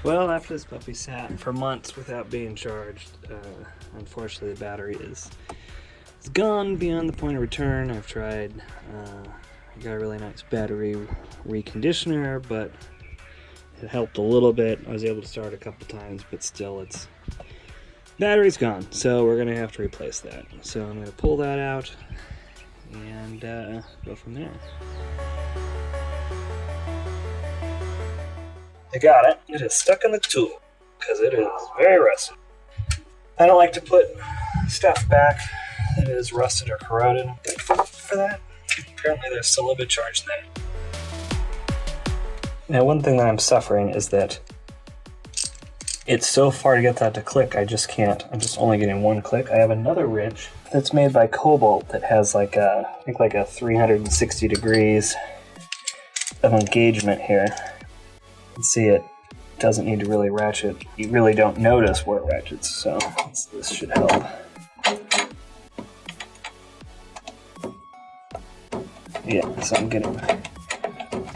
Well, after this puppy sat for months without being charged, unfortunately the battery is gone beyond the point of return. I've tried, I got a really nice battery reconditioner, but it helped a little bit. I was able to start a couple times, but still battery's gone, so we're gonna have to replace that. So I'm gonna pull that out and go from there. I got it. It is stuck in the tool because it is very rusted. I don't like to put stuff back that is rusted or corroded for that. Apparently there's still a bit of charge there. Now one thing that I'm suffering is that it's so far to get that to click, I just can't. I'm just only getting one click. I have another wrench that's made by Cobalt that has I think like a 360 degrees of engagement here. You can see it doesn't need to really ratchet. You really don't notice where it ratchets, so this should help. Yeah, so I'm getting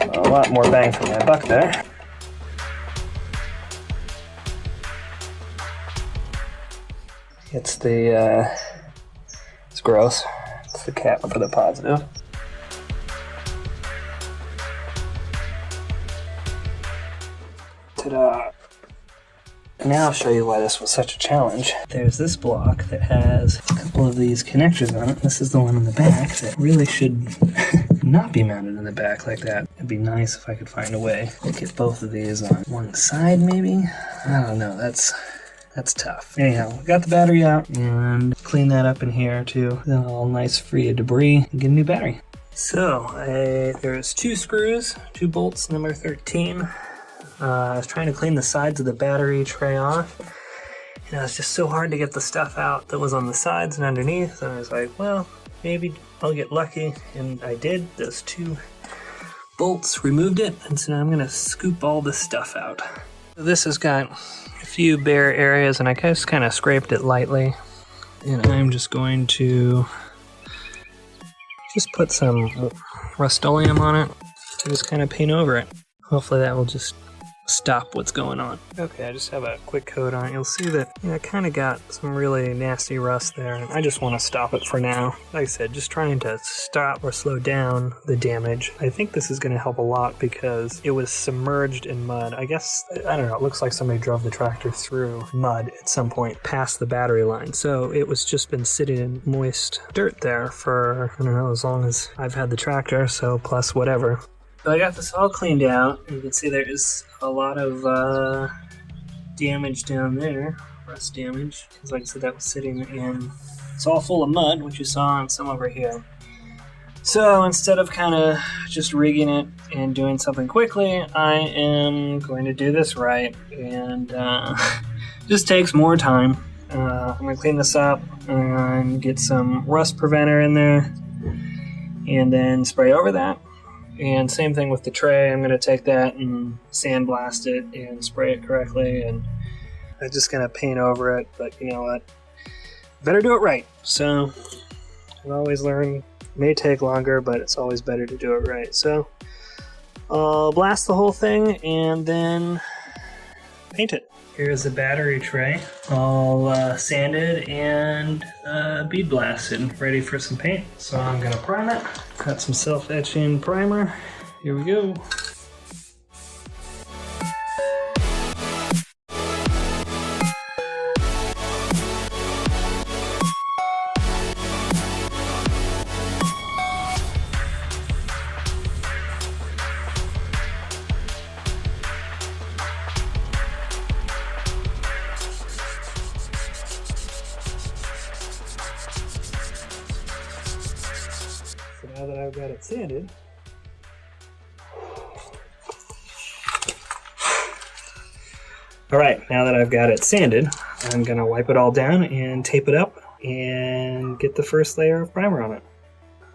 a lot more bang for my buck there. It's it's gross. It's the cap for the positive. Ta-da! Now I'll show you why this was such a challenge. There's this block that has a couple of these connectors on it. This is the one in the back that really should not be mounted in the back like that. It'd be nice if I could find a way to get both of these on one side maybe? I don't know, that's tough. Anyhow, got the battery out and clean that up in here too. Then all nice free of debris and get a new battery. So there's 2 screws, 2 bolts, number 13. I was trying to clean the sides of the battery tray off, and it was just so hard to get the stuff out that was on the sides and underneath, and I was like, well, maybe I'll get lucky, and I did. Those 2 bolts removed it, and so now I'm gonna scoop all this stuff out. This has got a few bare areas, and I just kind of scraped it lightly, and I'm just going to just put some Rust-Oleum on it to just kind of paint over it. Hopefully that will just stop what's going on. Okay, I just have a quick coat on it. You'll see that I kind of got some really nasty rust there, and I just want to stop it for now. Like I said, just trying to stop or slow down the damage. I think this is going to help a lot because it was submerged in mud. I guess, I don't know, it looks like somebody drove the tractor through mud at some point past the battery line. So it was just been sitting in moist dirt there for, I don't know, as long as I've had the tractor, so plus whatever. So I got this all cleaned out, and you can see there is a lot of damage down there, rust damage, because like I said, that was sitting in, it's all full of mud, which you saw, and some over here. So instead of kind of just rigging it and doing something quickly, I am going to do this right, and just takes more time. I'm going to clean this up and get some rust preventer in there, and then spray over that. And same thing with the tray. I'm going to take that and sandblast it and spray it correctly, and I'm just going to paint over it, but you know what? Better do it right. So I've always learned, it may take longer, but it's always better to do it right. So I'll blast the whole thing and then paint it. Here's the battery tray, all sanded and bead blasted, ready for some paint. So I'm gonna prime it. Got some self-etching primer. Here we go. Now that I've got it sanded, alright, now that I've got it sanded, I'm going to wipe it all down and tape it up and get the first layer of primer on it.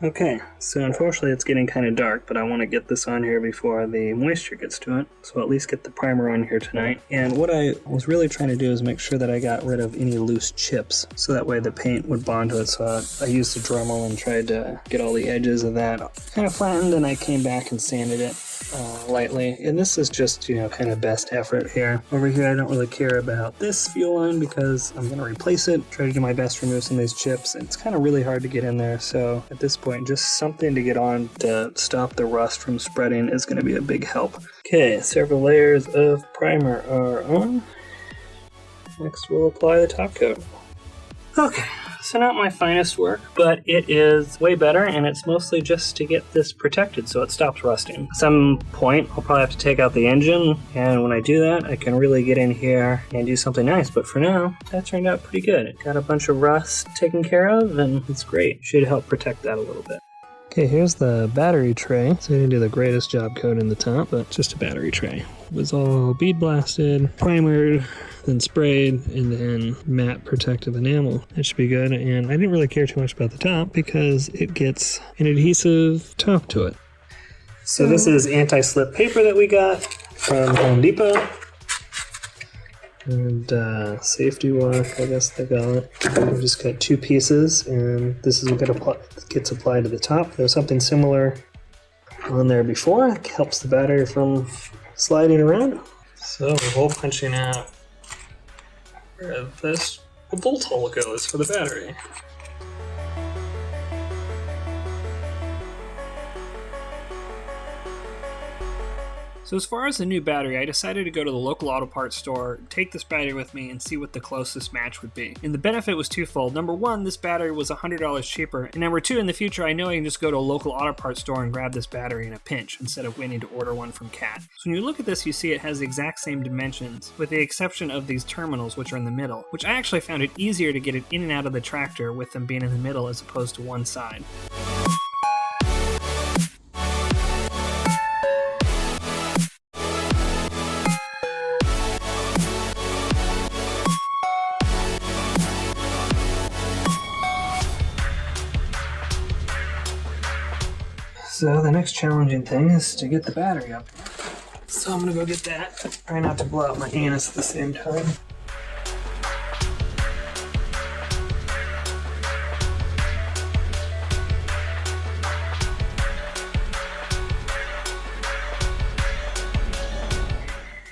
Okay, so unfortunately it's getting kind of dark, but I want to get this on here before the moisture gets to it, so I'll at least get the primer on here tonight. And what I was really trying to do is make sure that I got rid of any loose chips, so that way the paint would bond to it. So I used a Dremel and tried to get all the edges of that kind of flattened, and I came back and sanded it. lightly. And this is just, kind of best effort here. Over here, I don't really care about this fuel line because I'm going to replace it, try to do my best to remove some of these chips. It's kind of really hard to get in there. So at this point, just something to get on to stop the rust from spreading is going to be a big help. Okay, several layers of primer are on. Next, we'll apply the top coat. Okay, so not my finest work, but it is way better, and it's mostly just to get this protected so it stops rusting. At some point, I'll probably have to take out the engine, and when I do that, I can really get in here and do something nice. But for now, that turned out pretty good. It got a bunch of rust taken care of, and it's great. Should help protect that a little bit. Okay, here's the battery tray. So I didn't do the greatest job coating the top, but just a battery tray. It was all bead blasted, primered, then sprayed, and then matte protective enamel. That should be good, and I didn't really care too much about the top because it gets an adhesive top to it. So this is anti-slip paper that we got from Home Depot. And safety walk, I guess they call it. We've just got 2 pieces, and this is what gets applied to the top. There's something similar on there before. It helps the battery from sliding around. So we're hole punching out where this bolt hole goes for the battery. So as far as the new battery, I decided to go to the local auto parts store, take this battery with me, and see what the closest match would be. And the benefit was twofold. Number one, this battery was $100 cheaper. And number two, in the future, I know I can just go to a local auto parts store and grab this battery in a pinch instead of waiting to order one from Cat. So when you look at this, you see it has the exact same dimensions, with the exception of these terminals, which are in the middle, which I actually found it easier to get it in and out of the tractor with them being in the middle as opposed to one side. So the next challenging thing is to get the battery up. So I'm gonna go get that. Try not to blow out my anus at the same time.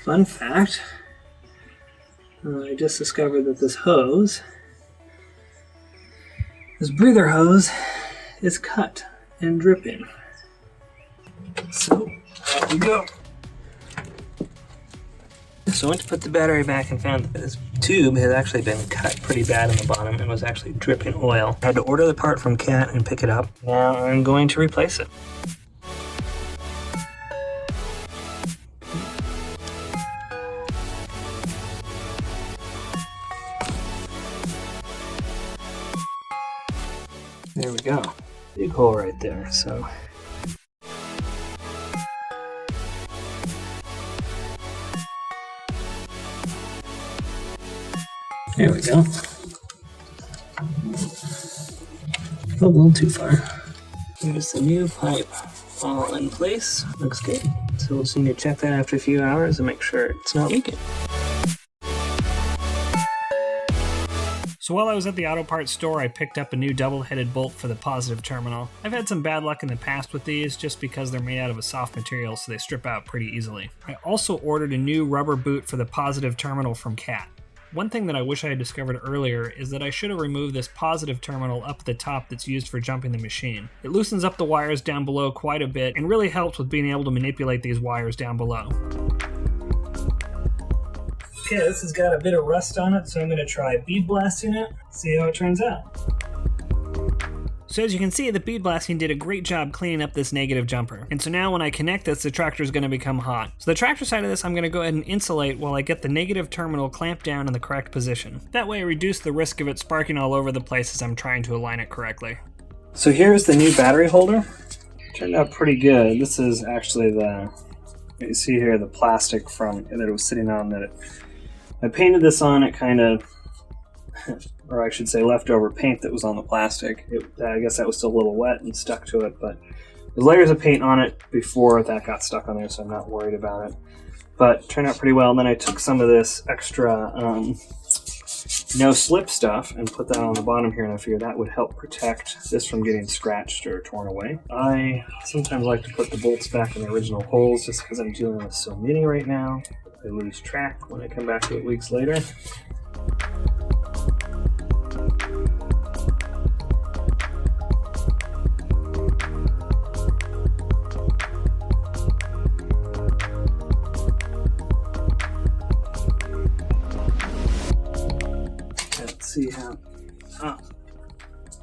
Fun fact, I just discovered that this breather hose, is cut and dripping. So, there we go. So I went to put the battery back and found that this tube had actually been cut pretty bad in the bottom and was actually dripping oil. I had to order the part from Cat and pick it up. Now I'm going to replace it. There we go. Big hole right there, so. There we go. Oh, a little too far. Here's the new pipe all in place. Looks good. So we'll just need to check that after a few hours and make sure it's not leaking. So while I was at the auto parts store, I picked up a new double-headed bolt for the positive terminal. I've had some bad luck in the past with these just because they're made out of a soft material, so they strip out pretty easily. I also ordered a new rubber boot for the positive terminal from Cat. One thing that I wish I had discovered earlier is that I should have removed this positive terminal up at the top that's used for jumping the machine. It loosens up the wires down below quite a bit and really helps with being able to manipulate these wires down below. Okay, this has got a bit of rust on it, so I'm going to try bead blasting it, see how it turns out. So as you can see, the bead blasting did a great job cleaning up this negative jumper. And so now when I connect this, the tractor is going to become hot. So the tractor side of this, I'm going to go ahead and insulate while I get the negative terminal clamped down in the correct position. That way I reduce the risk of it sparking all over the place as I'm trying to align it correctly. So here's the new battery holder. Turned out pretty good. This is actually you see here, the plastic from that it was sitting on I painted this on it kind of, or I should say leftover paint that was on the plastic. I guess that was still a little wet and stuck to it, but there's layers of paint on it before that got stuck on there, so I'm not worried about it. But it turned out pretty well. And then I took some of this extra no slip stuff and put that on the bottom here, and I figure that would help protect this from getting scratched or torn away. I sometimes like to put the bolts back in the original holes just because I'm dealing with so many right now. I lose track when I come back to it weeks later. See how,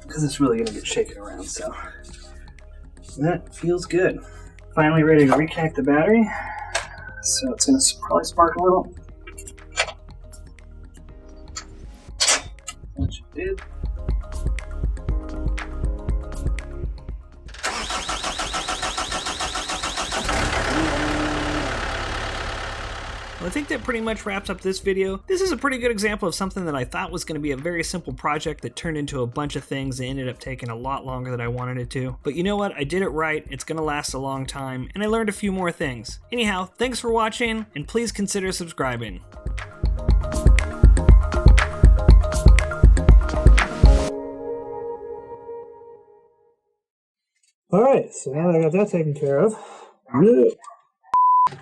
because it's really going to get shaken around, so that feels good. Finally ready to reconnect the battery, so it's going to probably spark a little, which it did. I think that pretty much wraps up this video. This is a pretty good example of something that I thought was going to be a very simple project that turned into a bunch of things and ended up taking a lot longer than I wanted it to. But you know what? I did it right, it's going to last a long time, and I learned a few more things. Anyhow, thanks for watching, and please consider subscribing. Alright, so now that I got that taken care of.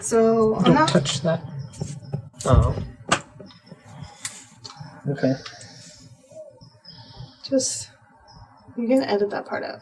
So Don't touch that. Oh. Okay. Just, you're gonna edit that part out.